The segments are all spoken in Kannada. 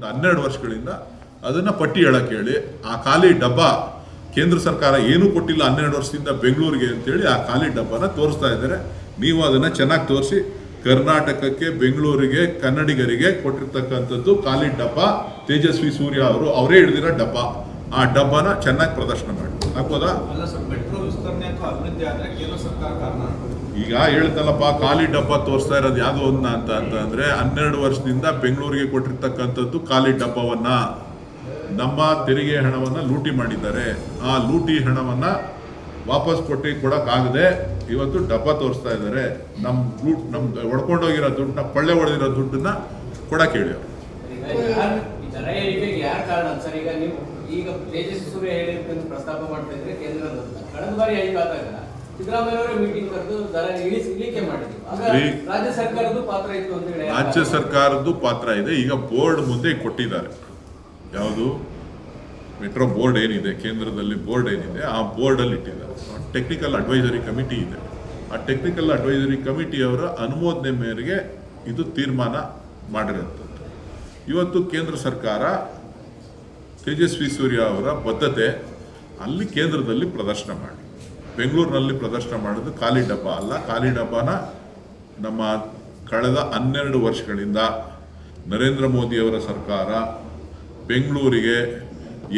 12 ವರ್ಷಗಳಿಂದ ಅದನ್ನು ಪಟ್ಟಿ ಹೇಳಕ್ಕೆ ಹೇಳಿ ಆ ಖಾಲಿ ಡಬ್ಬ ಕೇಂದ್ರ ಸರ್ಕಾರ ಏನೂ ಕೊಟ್ಟಿಲ್ಲ 12 ವರ್ಷದಿಂದ ಬೆಂಗಳೂರಿಗೆ ಅಂತೇಳಿ ಆ ಖಾಲಿ ಡಬ್ಬನ ತೋರಿಸ್ತಾ ಇದ್ದಾರೆ. ನೀವು ಅದನ್ನು ಚೆನ್ನಾಗಿ ತೋರಿಸಿ. ಕರ್ನಾಟಕಕ್ಕೆ, ಬೆಂಗಳೂರಿಗೆ, ಕನ್ನಡಿಗರಿಗೆ ಕೊಟ್ಟಿರ್ತಕ್ಕಂಥದ್ದು ಖಾಲಿ ಡಬ್ಬ. ತೇಜಸ್ವಿ ಸೂರ್ಯ ಅವರೇ ಹಿಡಿದಿರೋ ಡಬ್ಬ. ಆ ಡಬ್ಬನ ಚೆನ್ನಾಗಿ ಪ್ರದರ್ಶನ ಮಾಡಿ ಹಾಕೋದಾ? ಈಗ ಹೇಳ್ತಲ್ಲಪ್ಪ, ಖಾಲಿ ಡಬ್ಬ ತೋರಿಸ್ತಾ ಇರೋದು ಯಾವುದೋ ಅಂತಂದ್ರೆ 12 ವರ್ಷದಿಂದ ಬೆಂಗಳೂರಿಗೆ ಕೊಟ್ಟಿರ್ತಕ್ಕಂಥದ್ದು ಖಾಲಿ ಡಬ್ಬವನ್ನ, ನಮ್ಮ ತೆರಿಗೆ ಹಣವನ್ನ ಲೂಟಿ ಮಾಡಿದ್ದಾರೆ. ಆ ಲೂಟಿ ಹಣವನ್ನ ವಾಪಸ್ ಕೊಡಕ್ಕಾಗದೆ ಇವತ್ತು ಡಬ್ಬ ತೋರಿಸ್ತಾ ಇದ್ದಾರೆ. ನಮ್ದು ಹೊಡ್ಕೊಂಡೋಗಿರೋ ದುಡ್ಡನ್ನ, ಪಳ್ಳೆ ಹೊಡೆದಿರೋ ದುಡ್ಡನ್ನ ಕೊಡಕ್ಕೆ ಹೇಳಿ. ಈಗ ತೇಜಸ್ವಿ ಸೂರ್ಯ ಹೇಳಿದ್ದನ್ನು ಪ್ರಸ್ತಾಪ ಮಾಡ್ತಾ ಇದ್ರೆ ಕೇಂದ್ರದ ಕಳೆದ ಬಾರಿ ಹೇಳಿದಾಗ ಸಿದ್ದರಾಮಯ್ಯ ಅವರೇ ಮೀಟಿಂಗ್ ಕರೆದು ದರ ಇಳಿಕೆ ಮಾಡಿದ್ರು. ರಾಜ್ಯ ಸರ್ಕಾರದ ಪಾತ್ರ ಇತ್ತು ಅಂತ ಹೇಳಿ. ರಾಜ್ಯ ಸರ್ಕಾರದ್ದು ಪಾತ್ರ ಇದೆ. ಈಗ ಬೋರ್ಡ್ ಮುಂದೆ ಕೊಟ್ಟಿದ್ದಾರೆ. ಯಾವುದು ಮೆಟ್ರೋ ಬೋರ್ಡ್ ಏನಿದೆ, ಕೇಂದ್ರದಲ್ಲಿ ಬೋರ್ಡ್ ಏನಿದೆ, ಆ ಬೋರ್ಡಲ್ಲಿ ಇಟ್ಟಿದ್ದಾರೆ. ಟೆಕ್ನಿಕಲ್ ಅಡ್ವೈಸರಿ ಕಮಿಟಿ ಇದೆ. ಆ ಟೆಕ್ನಿಕಲ್ ಅಡ್ವೈಸರಿ ಕಮಿಟಿಯವರ ಅನುಮೋದನೆ ಮೇರೆಗೆ ಇದು ತೀರ್ಮಾನ ಮಾಡಿರುವಂಥದ್ದು. ಇವತ್ತು ಕೇಂದ್ರ ಸರ್ಕಾರ ತೇಜಸ್ವಿ ಸೂರ್ಯ ಅವರ ಬದ್ಧತೆ ಅಲ್ಲಿ ಕೇಂದ್ರದಲ್ಲಿ ಪ್ರದರ್ಶನ ಮಾಡಿ, ಬೆಂಗಳೂರಿನಲ್ಲಿ ಪ್ರದರ್ಶನ ಮಾಡೋದು ಖಾಲಿ ಡಬ್ಬ ಅಲ್ಲ. ಖಾಲಿ ಡಬ್ಬನ ನಮ್ಮ ಕಳೆದ 12 ವರ್ಷಗಳಿಂದ ನರೇಂದ್ರ ಮೋದಿಯವರ ಸರ್ಕಾರ ಬೆಂಗಳೂರಿಗೆ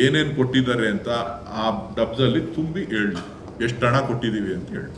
ಏನೇನು ಕೊಟ್ಟಿದ್ದಾರೆ ಅಂತ ಆ ಡಬ್ಬದಲ್ಲಿ ತುಂಬಿ ಹೇಳಿ, ಎಷ್ಟು ಹಣ ಕೊಟ್ಟಿದ್ದೀವಿ ಅಂತ ಹೇಳಿ.